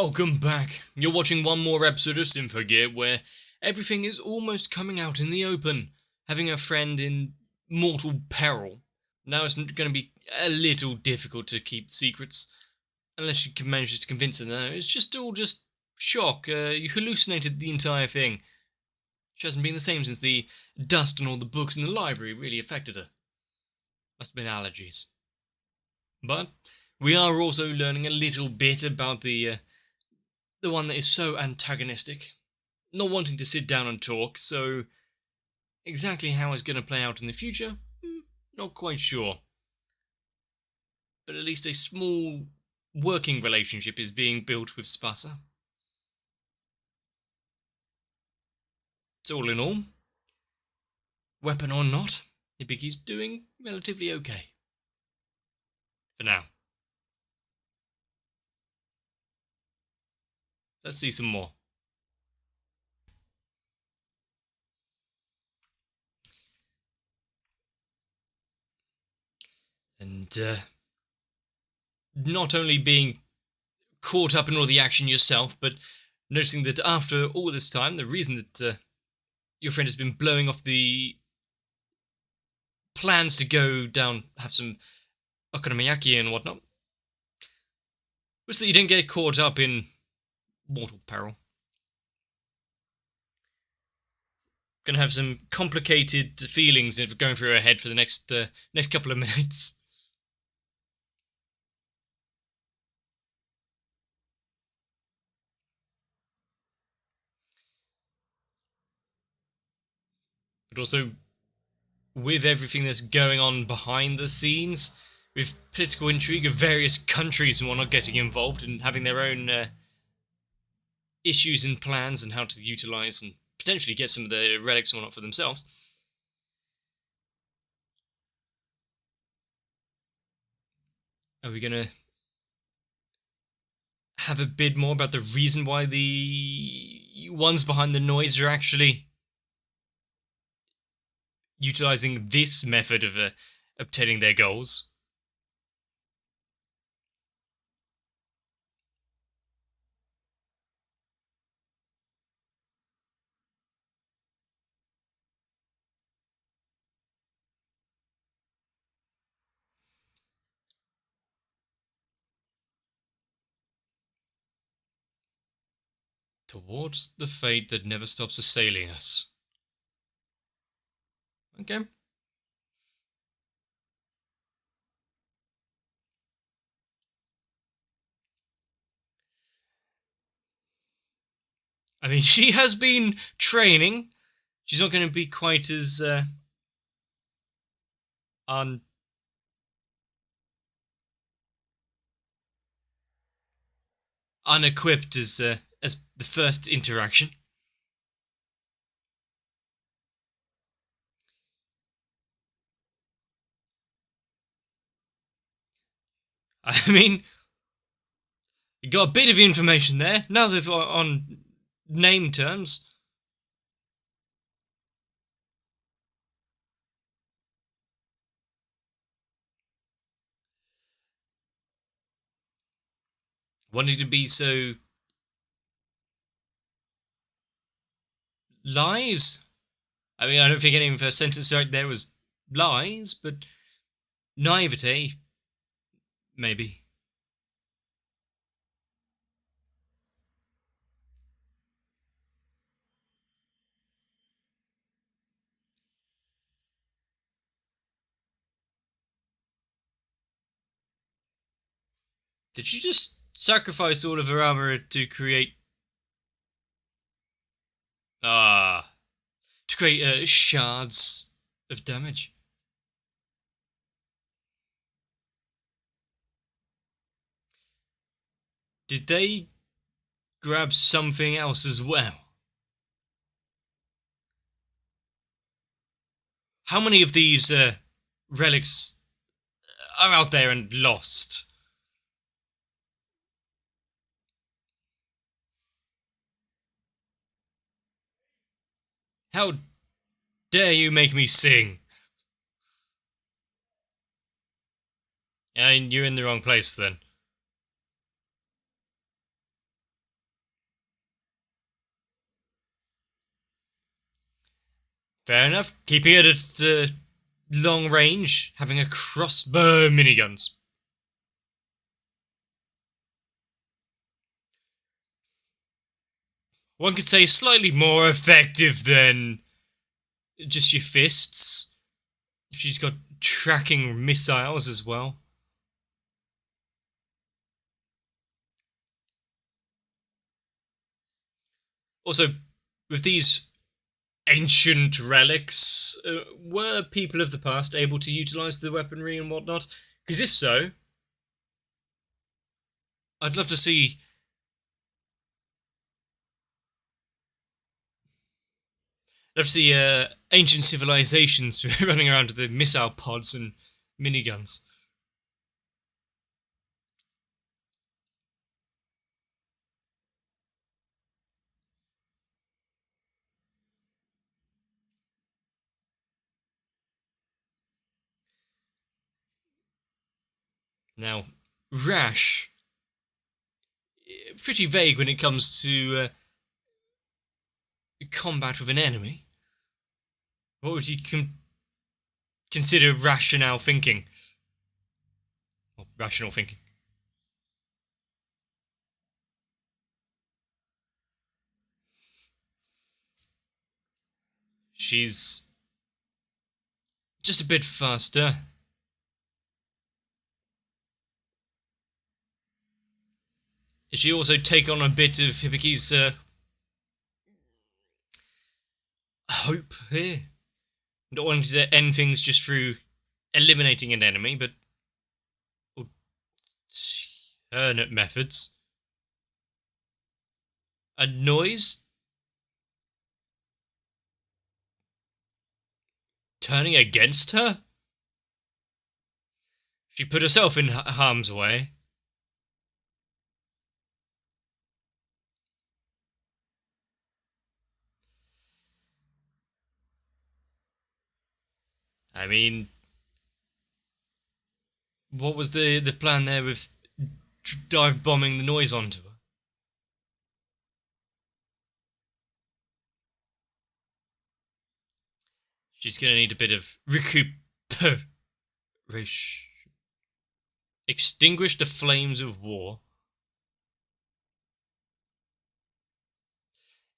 Welcome back. You're watching one more episode of Symphogear where everything is almost coming out in the open. Having a friend in mortal peril. Now it's going to be a little difficult to keep secrets. Unless you can manage to convince her. No, it's just all shock. You hallucinated the entire thing. She hasn't been the same since the dust and all the books in the library really affected her. Must have been allergies. But we are also learning a little bit about the one that is so antagonistic. Not wanting to sit down and talk, so exactly how it's going to play out in the future, not quite sure. But at least a small working relationship is being built with Spasa. So all in all, weapon or not, Hibiki's doing relatively okay. For now. Let's see some more. And, not only being caught up in all the action yourself, but noticing that after all this time, the reason that your friend has been blowing off the plans to go down, have some okonomiyaki and whatnot, was that you didn't get caught up in mortal peril. Gonna have some complicated feelings going through her head for the next couple of minutes. But also, with everything that's going on behind the scenes, with political intrigue of various countries and whatnot getting involved and having their own issues and plans and how to utilise and potentially get some of the relics and whatnot for themselves. Are we going to have a bit more about the reason why the ones behind the noise are actually utilising this method of obtaining their goals? Towards the fate that never stops assailing us. Okay. I mean, she has been training. She's not going to be quite as unequipped as the first interaction. I mean, you got a bit of information there. Now they're on name terms. Wanting to be so lies? I mean, I don't think any of her sentence right there was lies, but naivete, maybe. Did she just sacrifice all of her armor to create... to create shards of damage? Did they grab something else as well? How many of these relics are out there and lost? How dare you make me sing? And you're in the wrong place then. Fair enough. Keeping it at long range, having a crossbow miniguns. One could say slightly more effective than just your fists. She's got tracking missiles as well. Also, with these ancient relics, were people of the past able to utilize the weaponry and whatnot? Because if so, I'd love to see ancient civilizations running around with the missile pods and miniguns. Now, Rash, pretty vague when it comes to combat with an enemy. What would you consider rational thinking? Or rational thinking. She's just a bit faster. Did she also take on a bit of Hibbiki's hope here? Not wanting to end things just through eliminating an enemy, but alternate methods. A noise? Turning against her? She put herself in harm's way. I mean, what was the plan there with dive bombing the noise onto her? She's gonna need a bit of recuperation. Extinguish the flames of war.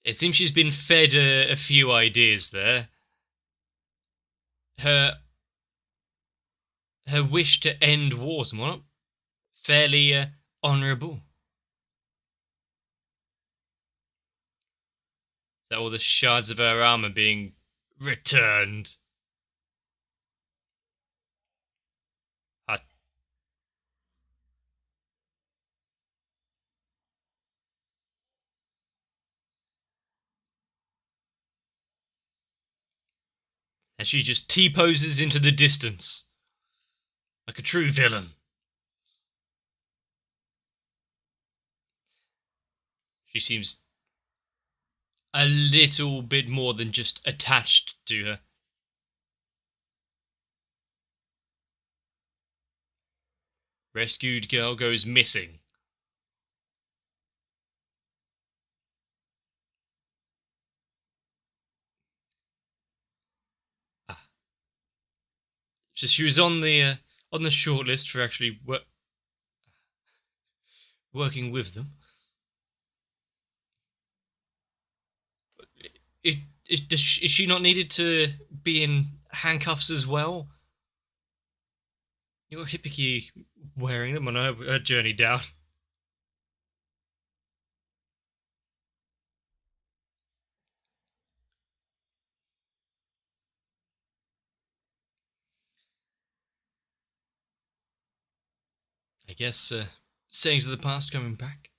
It seems she's been fed a few ideas there. Her wish to end wars and whatnot, fairly honourable. Is that all the shards of her armour being returned? And she just T-poses into the distance. Like a true villain. She seems a little bit more than just attached to her. Rescued girl goes missing. So she was on the shortlist for actually working with them. Is she not needed to be in handcuffs as well? You got Hippiki wearing them on her journey down. I guess sayings of the past coming back.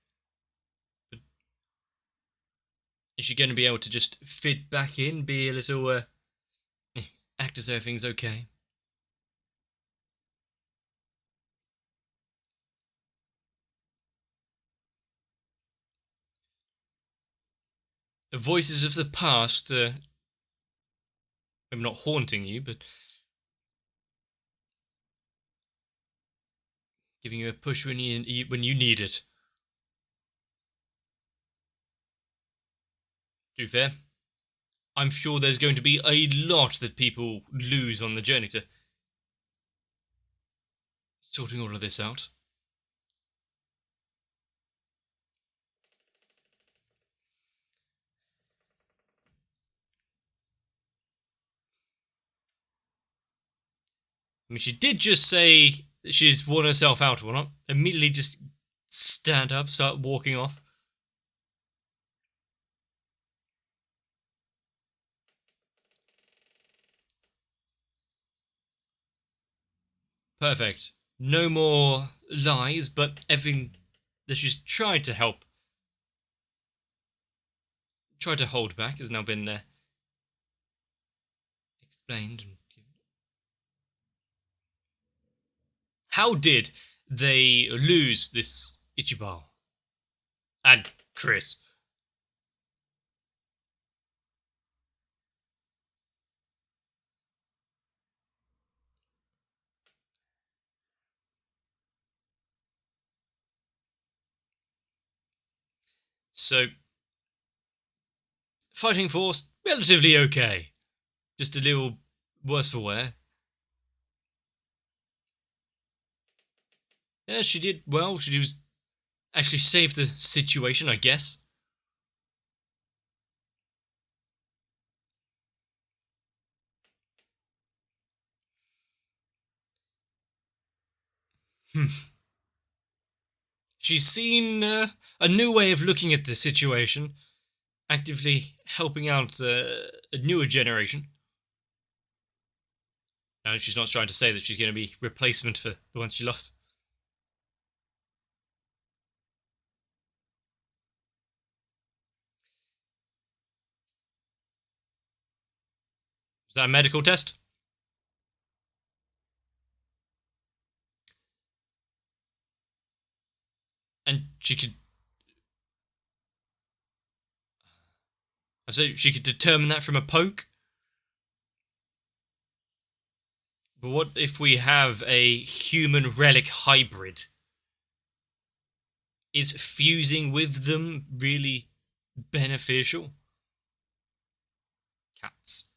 But is she going to be able to just fit back in, be a little act as though everything's okay? The voices of the past, maybe not haunting you, but giving you a push when you need it. To be fair, I'm sure there's going to be a lot that people lose on the journey to sorting all of this out. I mean, she did just say that she's worn herself out or not. Immediately just stand up, start walking off. Perfect. No more lies, but everything that she's tried to help, tried to hold back, has now been explained. How did they lose this Ichiban? And Chris. So, fighting force, relatively okay. Just a little worse for wear. Yeah, she did well. She was actually saved the situation, I guess. She's seen a new way of looking at the situation, actively helping out a newer generation. Now, she's not trying to say that she's going to be replacement for the ones she lost. Is that a medical test? And she could... So she could determine that from a poke? But what if we have a human relic hybrid? Is fusing with them really beneficial? Cats.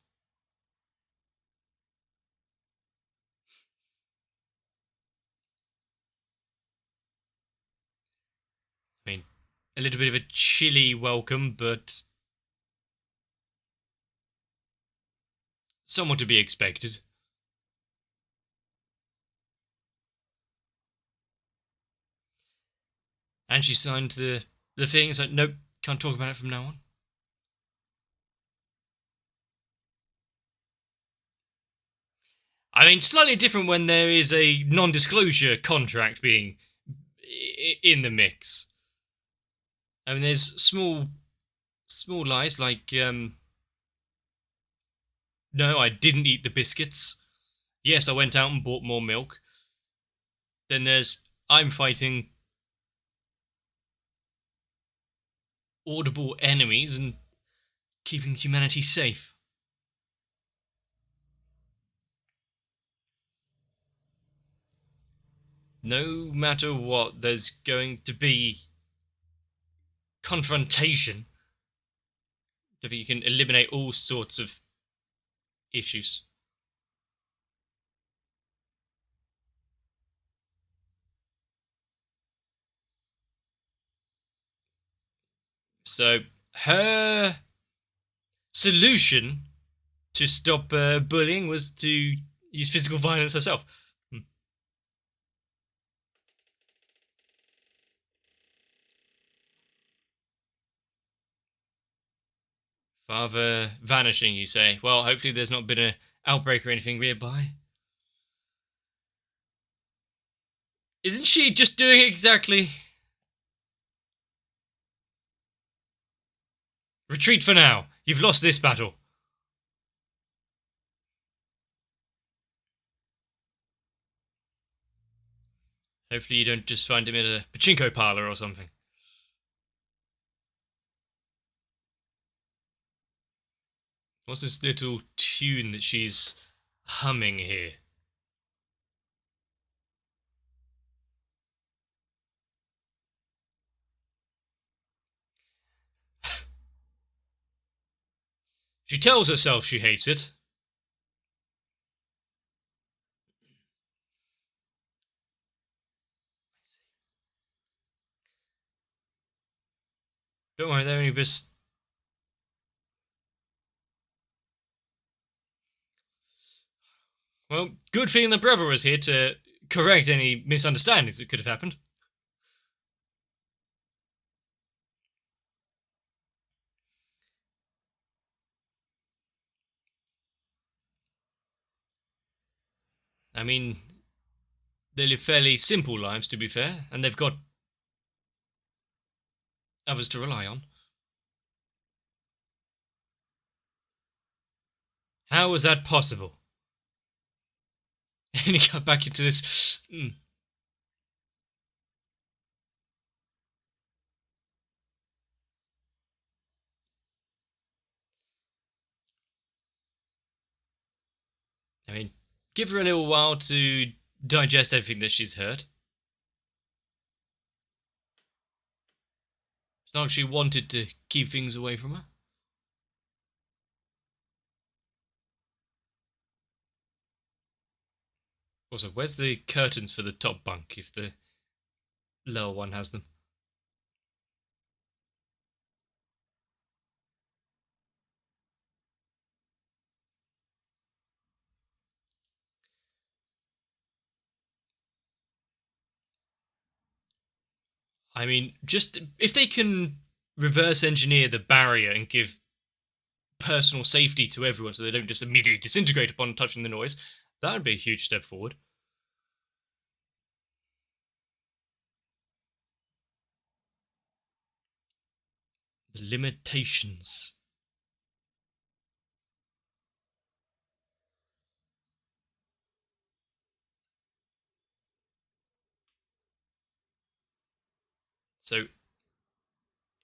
I mean, a little bit of a chilly welcome, but somewhat to be expected. And she signed the thing. It's like, nope, can't talk about it from now on. I mean, slightly different when there is a non-disclosure contract being in the mix. I mean, there's small lies like, no, I didn't eat the biscuits. Yes, I went out and bought more milk. Then there's, I'm fighting audible enemies and keeping humanity safe. No matter what, there's going to be confrontation. I think you can eliminate all sorts of issues. So, her solution to stop bullying was to use physical violence herself. Father vanishing, you say? Well, hopefully there's not been an outbreak or anything nearby. Isn't she just doing exactly... Retreat for now. You've lost this battle. Hopefully you don't just find him in a pachinko parlor or something. What's this little tune that she's humming here? She tells herself she hates it. Don't worry, they're only just... Well, good thing the brother was here to correct any misunderstandings that could have happened. I mean, they live fairly simple lives, to be fair, and they've got others to rely on. How was that possible? And he got back into this... I mean, give her a little while to digest everything that she's heard. It's not like she wanted to keep things away from her. Also, where's the curtains for the top bunk if the lower one has them? I mean, just if they can reverse engineer the barrier and give personal safety to everyone so they don't just immediately disintegrate upon touching the noise, that would be a huge step forward. The limitations. So,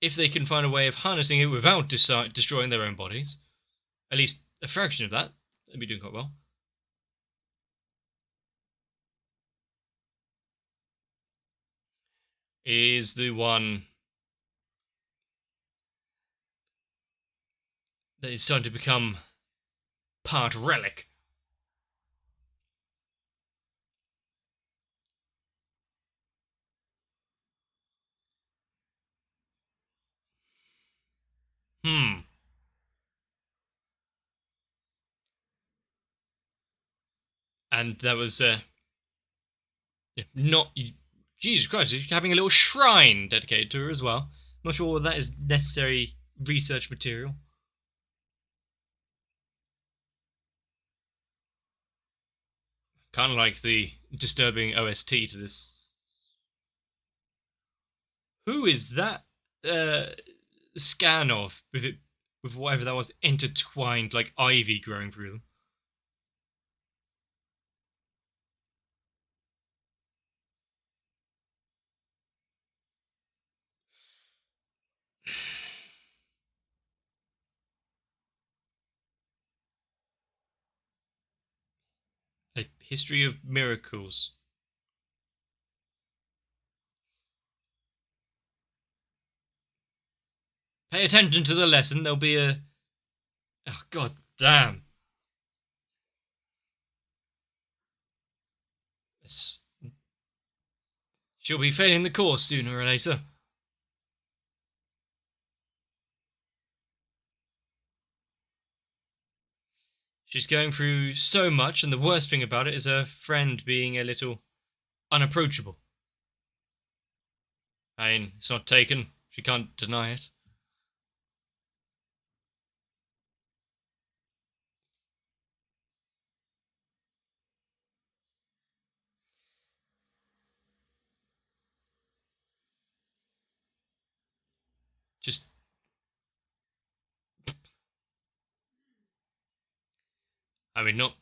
if they can find a way of harnessing it without destroying their own bodies, at least a fraction of that, they'd be doing quite well. Is the one that is starting to become part relic. And that was not... Jesus Christ, she's having a little shrine dedicated to her as well. Not sure that is necessary research material. Kind of like the disturbing OST to this. Who is that scan of with whatever that was intertwined like ivy growing through them? A history of miracles. Pay attention to the lesson. There'll be a... Oh, god damn. She'll be failing the course sooner or later. She's going through so much, and the worst thing about it is her friend being a little unapproachable. I mean, it's not taken. She can't deny it. Just... I mean, not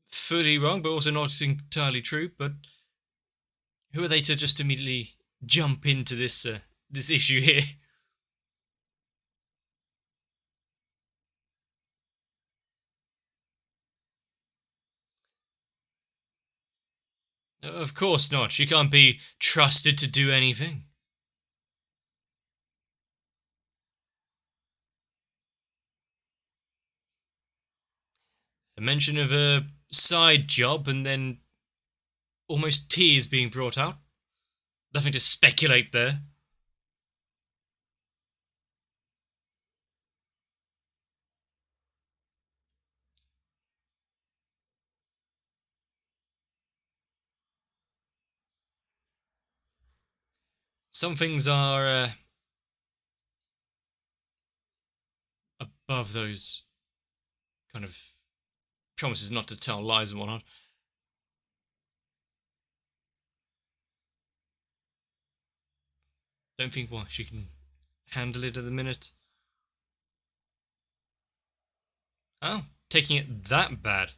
fully wrong, but also not entirely true, but who are they to just immediately jump into this this issue here? Of course not. She can't be trusted to do anything. A mention of a side job and then almost tears being brought out. Nothing to speculate there. Some things are above those kind of promises not to tell lies and whatnot. Don't think what she can handle it at the minute. Oh, taking it that bad.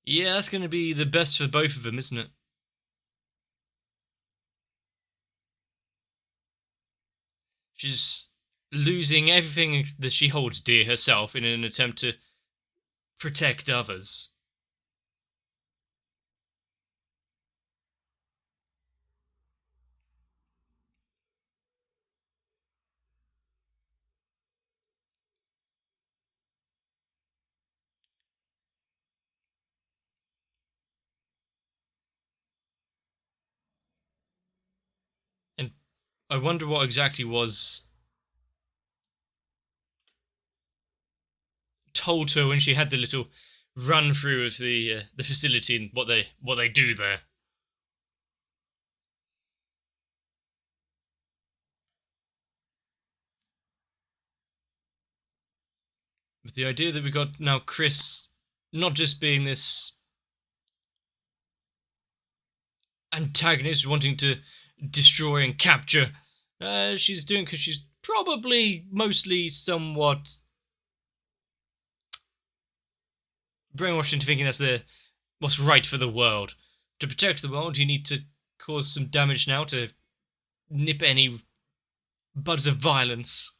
Yeah, that's going to be the best for both of them, isn't it? She's losing everything that she holds dear herself in an attempt to protect others. And I wonder what exactly was told to her when she had the little run through of the facility and what they do there. But the idea that we got now Chris not just being this antagonist wanting to destroy and capture, she's doing because she's probably mostly somewhat brainwashed into thinking that's what's right for the world. To protect the world, you need to cause some damage now to nip any buds of violence.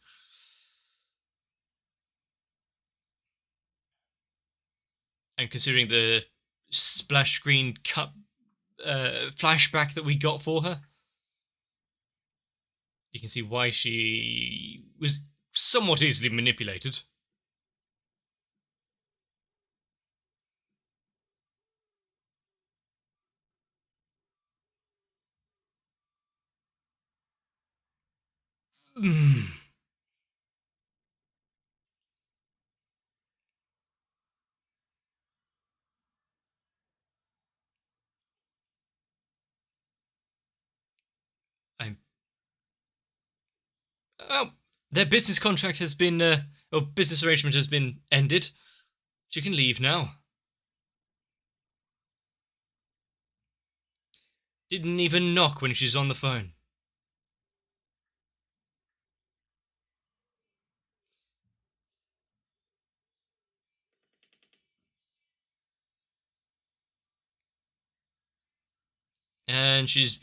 And considering the splash screen cut flashback that we got for her, you can see why she was somewhat easily manipulated. Oh, their business contract has been, or business arrangement has been ended. She can leave now. Didn't even knock when she's on the phone. And she's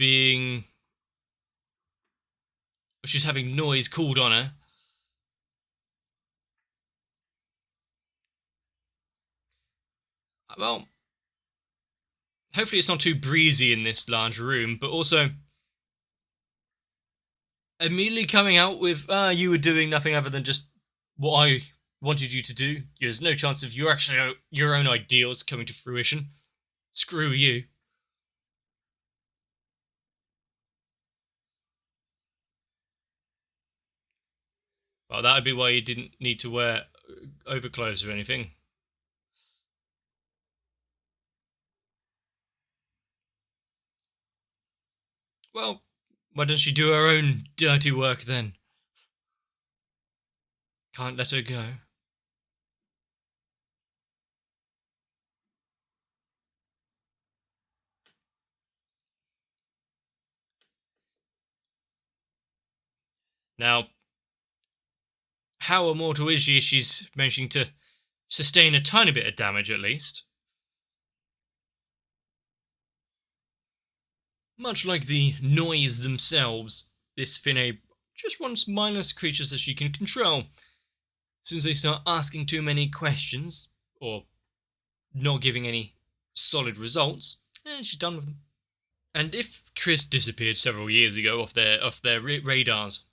having noise called on her. Well, hopefully it's not too breezy in this large room, but also immediately coming out with, you were doing nothing other than just what I wanted you to do. There's no chance of your own ideals coming to fruition. Screw you. Well, that would be why you didn't need to wear overclothes or anything. Well, why doesn't she do her own dirty work then? Can't let her go. Now, how immortal is she? She's managing to sustain a tiny bit of damage at least. Much like the noise themselves, this Finne just wants mindless creatures that she can control. As soon as they start asking too many questions, or not giving any solid results, she's done with them. And if Chris disappeared several years ago off their radars,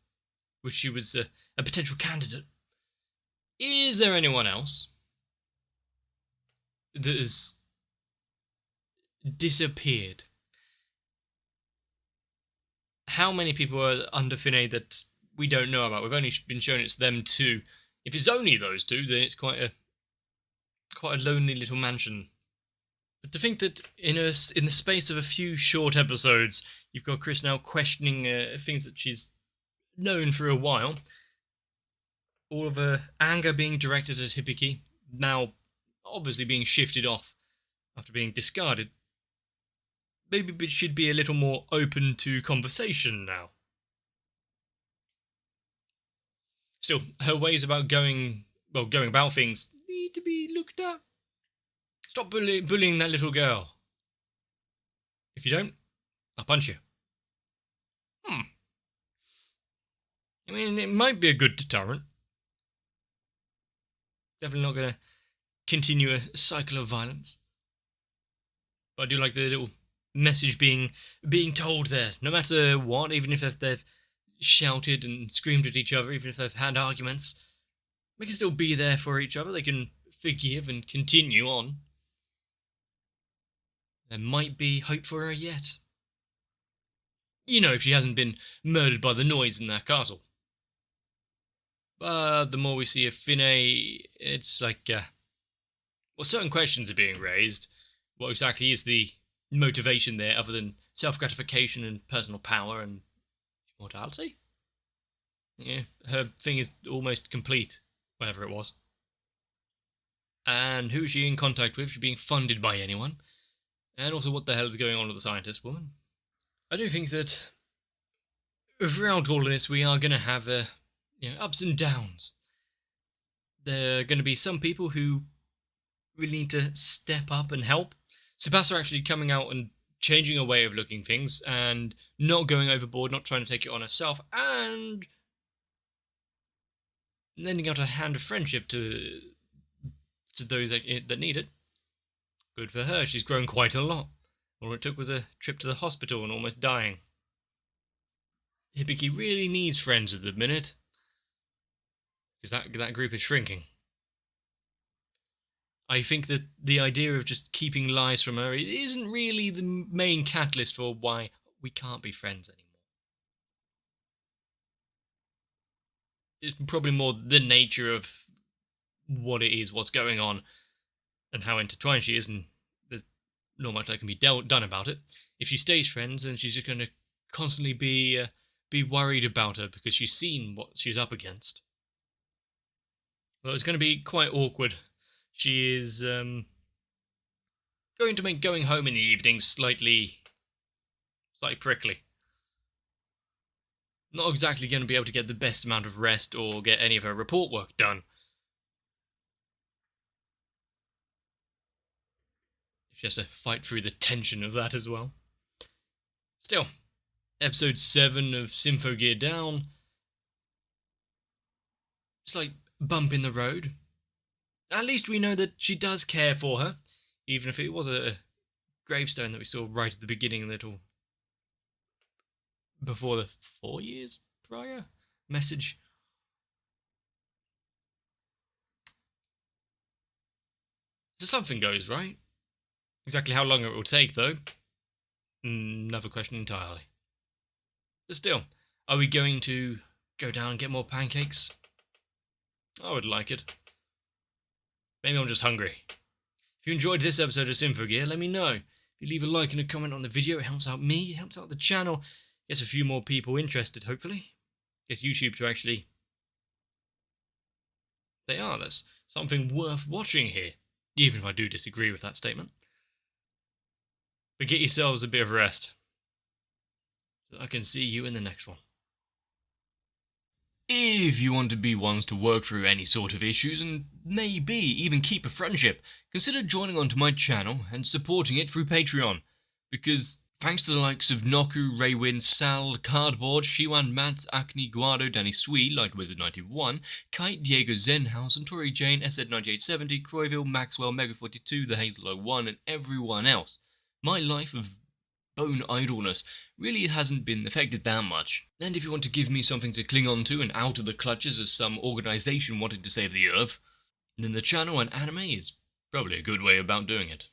which she was a potential candidate. Is there anyone else that has disappeared? How many people are under Finney that we don't know about? We've only been shown it's them two. If it's only those two, then it's quite a lonely little mansion. But to think that in the space of a few short episodes, you've got Chris now questioning things that she's known for a while. All of her anger being directed at Hibiki, now obviously being shifted off after being discarded. Maybe she'd be a little more open to conversation now. Still, her ways about going about things need to be looked at. Stop bullying that little girl. If you don't, I'll punch you. I mean, it might be a good deterrent. Definitely not going to continue a cycle of violence. But I do like the little message being told there. No matter what, even if they've shouted and screamed at each other, even if they've had arguments, they can still be there for each other. They can forgive and continue on. There might be hope for her yet. You know, if she hasn't been murdered by the noise in that castle. But the more we see of Finney, it's like, certain questions are being raised. What exactly is the motivation there, other than self-gratification and personal power and immortality? Yeah, her thing is almost complete, whatever it was. And who is she in contact with? Is she being funded by anyone? And also, what the hell is going on with the scientist woman? I do think that throughout all of this, we are going to have ups and downs. There are going to be some people who really need to step up and help. Tsubasa actually coming out and changing a way of looking things and not going overboard, not trying to take it on herself, and lending out a hand of friendship to those that need it. Good for her, she's grown quite a lot. All it took was a trip to the hospital and almost dying. Hibiki really needs friends at the minute, because that group is shrinking. I think that the idea of just keeping lies from her isn't really the main catalyst for why we can't be friends anymore. It's probably more the nature of what it is, what's going on, and how intertwined she is, and there's not much that can be done about it. If she stays friends, then she's just going to constantly be worried about her because she's seen what she's up against. Well, it's going to be quite awkward. She is going to make going home in the evening slightly prickly. Not exactly going to be able to get the best amount of rest or get any of her report work done. She has to fight through the tension of that as well. Still, episode 7 of Symphogear down. It's like bump in the road. At least we know that she does care for her, even if it was a gravestone that we saw right at the beginning, before the 4 years prior message. So something goes right. Exactly how long it will take, though, another question entirely. But still, are we going to go down and get more pancakes? I would like it. Maybe I'm just hungry. If you enjoyed this episode of Symphogear, let me know. If you leave a like and a comment on the video, it helps out me, it helps out the channel, gets a few more people interested, hopefully. Gets YouTube to actually say, there's something worth watching here, even if I do disagree with that statement. But get yourselves a bit of rest, so I can see you in the next one. If you want to be ones to work through any sort of issues and maybe even keep a friendship, consider joining onto my channel and supporting it through Patreon. Because thanks to the likes of Noku, Raywin, Sal, Cardboard, Shiwan, Mats, Acne, Guado, Danny Sweet, Light Wizard 91, Kite, Diego Zenhouse, and Tori Jane, SZ9870, Croyville, Maxwell, Mega42, The Hazel 01, and everyone else. My life of bone idleness really hasn't been affected that much. And if you want to give me something to cling on to and out of the clutches of some organisation wanting to save the Earth, then the channel and anime is probably a good way about doing it.